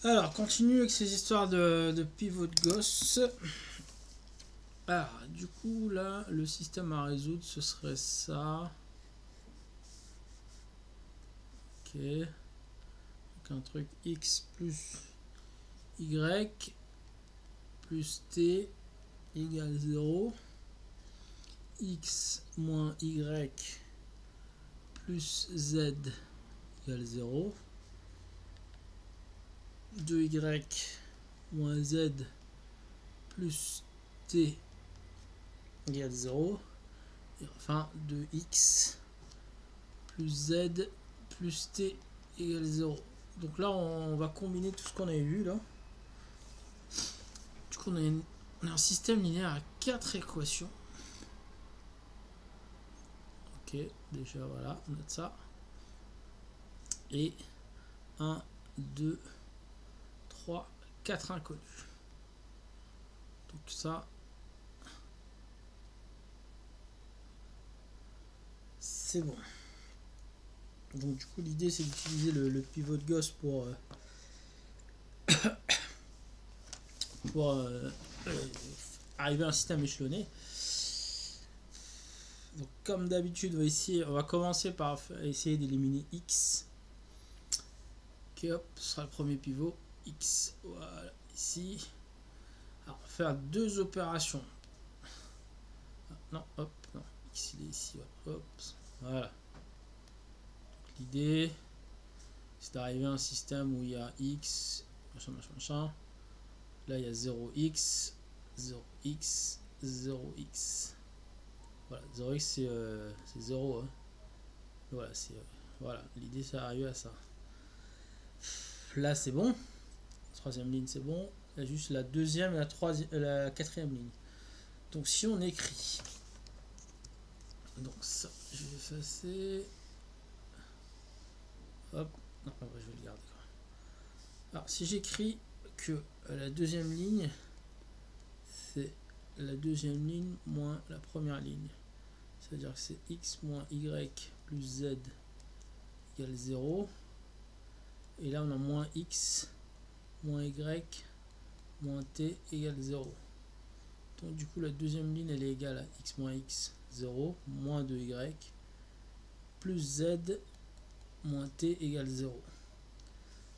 Alors, continue avec ces histoires de pivot de gosse. Alors, du coup, là, le système à résoudre, ce serait ça. Ok. Donc, un truc x plus y plus t égale 0. X moins y plus z égale 0. 2y moins z plus t égale 0. Et enfin 2x plus z plus t égale 0. Donc là on va combiner tout ce qu'on avait vu là. Du coup on a un système linéaire à 4 équations. Ok, déjà voilà, on note ça. Et 1, 2, 3, 4 inconnus. Donc ça, c'est bon. Donc du coup l'idée c'est d'utiliser le pivot de Gauss pour arriver à un système échelonné. Donc comme d'habitude on va commencer par essayer d'éliminer x. Ok, hop, ce sera le premier pivot. X, voilà, ici. Alors on va faire deux opérations. Ah, non, hop, non, x il est ici, hop, voilà. L'idée c'est d'arriver à un système où il y a x, machin, machin, machin. Là il y a 0x, 0x, 0x. Voilà, 0x c'est 0. Hein. Voilà, voilà. L'idée c'est d'arriver à ça. Là c'est bon. Troisième ligne c'est bon. Il y a juste la deuxième et la quatrième ligne. Donc si on écrit. Donc ça, je vais effacer. Hop. Non, je vais le garder. Alors si j'écris que la deuxième ligne c'est la deuxième ligne moins la première ligne. C'est-à-dire que c'est x moins y plus z égale 0. Et là on a moins x moins y moins t égale 0. Donc du coup la deuxième ligne elle est égale à x moins x 0 moins 2y plus z moins t égale 0.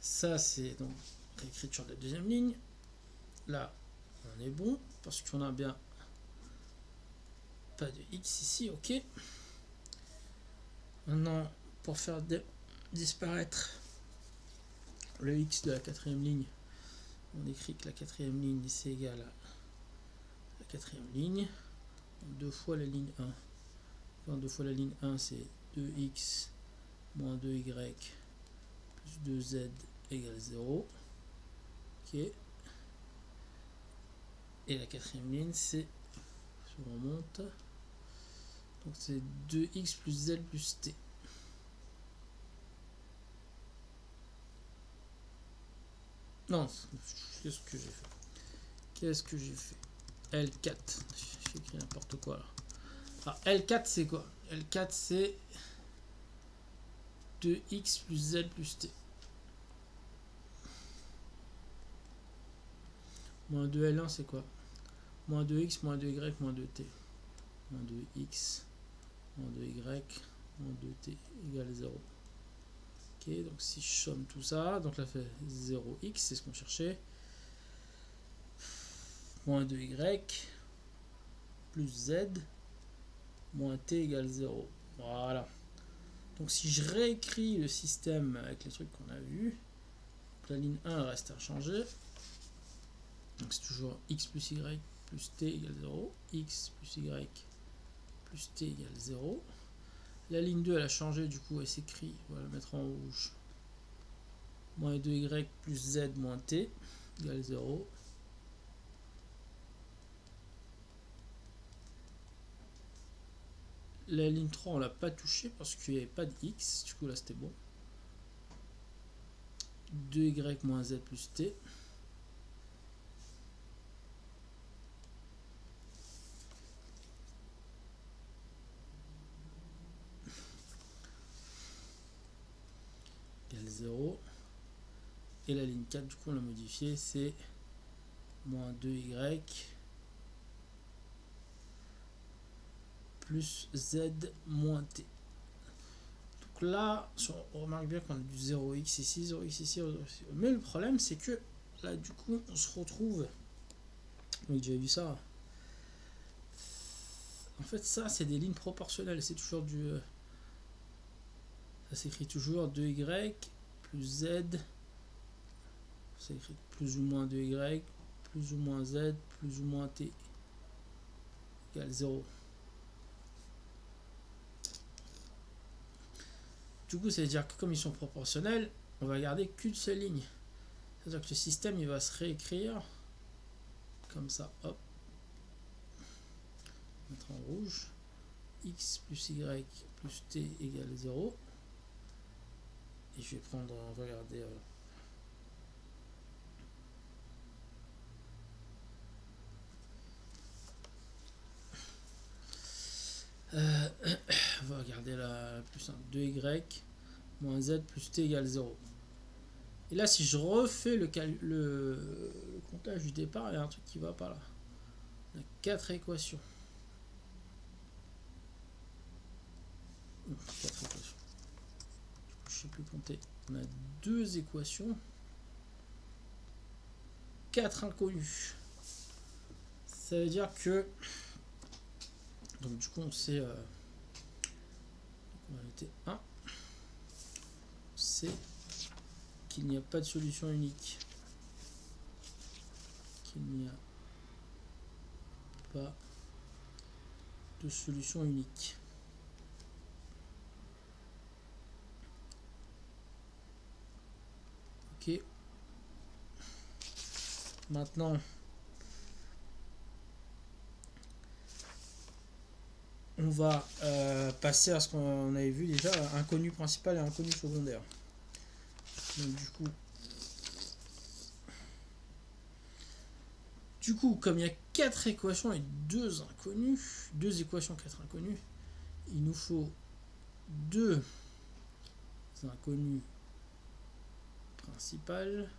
Ça c'est donc l'écriture de la deuxième ligne. Là on est bon parce qu'on a bien pas de x ici, ok. Maintenant pour faire disparaître le x de la quatrième ligne, on écrit que la quatrième ligne c'est égal à la quatrième ligne, deux fois la ligne 1. Enfin, deux fois la ligne 1 c'est 2x moins 2y plus 2z égale 0. Ok. Et la quatrième ligne c'est, si on remonte, donc c'est 2x plus z plus t. Non, qu'est-ce que j'ai fait? Qu'est-ce que j'ai fait? L4. J'ai écrit n'importe quoi là. Alors L4 c'est quoi? L4 c'est 2x plus z plus t. Moins 2L1 c'est quoi? Moins 2x moins 2y moins 2t. Moins 2x moins 2y moins 2t égale 0. Ok, donc si je somme tout ça, donc là fait 0x, c'est ce qu'on cherchait. Moins 2y plus z moins t égale 0. Voilà. Donc si je réécris le système avec les trucs qu'on a vus, la ligne 1 reste inchangée. Donc c'est toujours x plus y plus t égale 0. X plus y plus t égale 0. La ligne 2 elle a changé, du coup elle s'écrit, on va la mettre en rouge. Moins 2y plus z moins t égale 0. La ligne 3 on l'a pas touché parce qu'il n'y avait pas de x, du coup là c'était bon. 2y moins z plus t. Égale 0. Et la ligne 4, du coup, on l'a modifié, c'est moins 2y plus z moins t. Donc là, on remarque bien qu'on a du 0x ici, 0x ici, 0x ici. Mais le problème, c'est que là, du coup, on se retrouve... On a déjà vu ça. En fait, ça, c'est des lignes proportionnelles. C'est toujours du... ça s'écrit toujours 2y plus z. Ça écrit plus ou moins 2y, plus ou moins z, plus ou moins t égale 0. Du coup, ça veut dire que comme ils sont proportionnels, on va garder qu'une seule ligne. C'est-à-dire que le système, il va se réécrire comme ça. Hop. Mettre en rouge. X plus y plus t égale 0. Et je vais prendre, on va regarder... on va regarder la plus simple. 2y moins z plus t égale 0. Et là, si je refais le comptage du départ, il y a un truc qui va pas là. On a 4 équations. 4 équations. Je sais plus compter. On a 2 équations. 4 inconnus. Ça veut dire que... Donc du coup, on sait... en réalité 1. C'est qu'il n'y a pas de solution unique. Qu'il n'y a pas de solution unique. Ok. Maintenant, on va passer à ce qu'on avait vu déjà, inconnu principal et inconnu secondaire. Donc du coup, comme il y a 4 équations et 2 inconnus, 2 équations, 4 inconnus, il nous faut 2 inconnus principales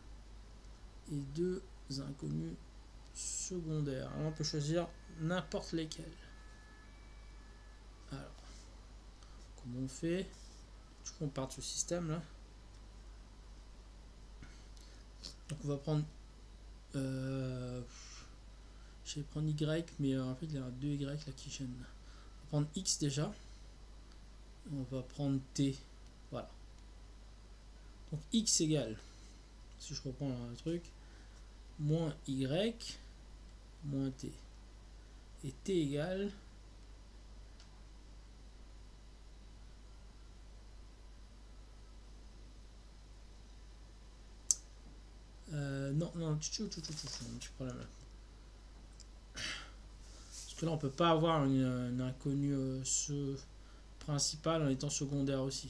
et 2 inconnus secondaires. Alors on peut choisir n'importe lesquels. Alors, comment on fait? Du coup, on part de ce système là. Donc on va prendre... je vais prendre y, mais en fait il y a 2y là qui gênent. On va prendre x déjà. On va prendre t. Voilà. Donc x égale, si je reprends le truc, moins y moins t. Et t égale non, un petit problème là. Parce que là on peut pas avoir une inconnue principale en étant secondaire aussi.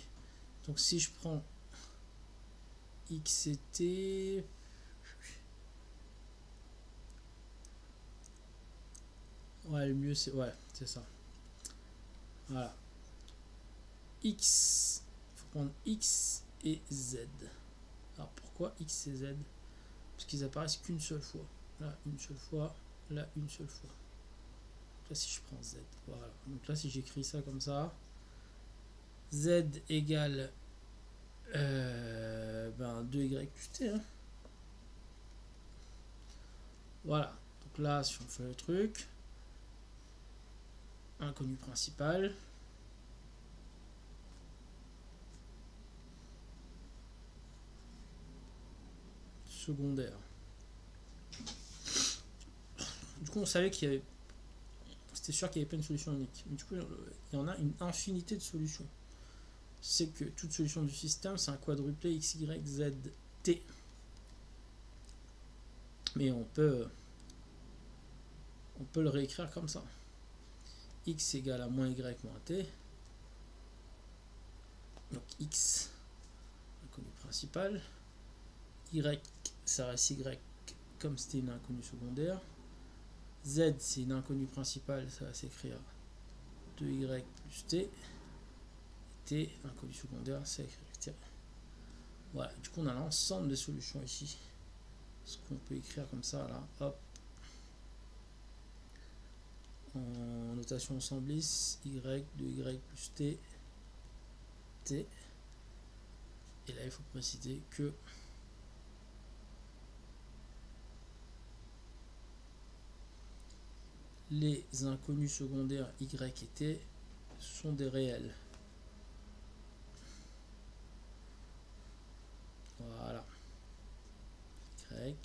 Donc si je prends x et t, ouais, le mieux c'est ça. Voilà. X, il faut prendre x et z. Alors pourquoi x et z? Parce qu'ils apparaissent qu'une seule fois. Là une seule fois, là une seule fois. Là si je prends z, voilà. Donc là si j'écris ça comme ça, z égale 2y plus t. Hein. Voilà. Donc là si on fait le truc, inconnu principal. Secondaire. Du coup on savait qu'il y avait... C'était sûr qu'il n'y avait pas une solution unique. Mais du coup il y en a une infinité de solutions. C'est que toute solution du système c'est un quadruplé x, y, z, t. Mais on peut le réécrire comme ça. X égale à moins y moins t. Donc x, inconnu principal. Y, ça reste y comme c'était une inconnue secondaire. Z, c'est une inconnue principale, ça va s'écrire 2y plus t. T, inconnue secondaire, ça écrit tiré. Voilà, du coup on a l'ensemble des solutions ici. Ce qu'on peut écrire comme ça là, hop. En notation ensemblisse, y de y plus t, t. Et là il faut préciser que les inconnus secondaires y et t sont des réels. Voilà. Y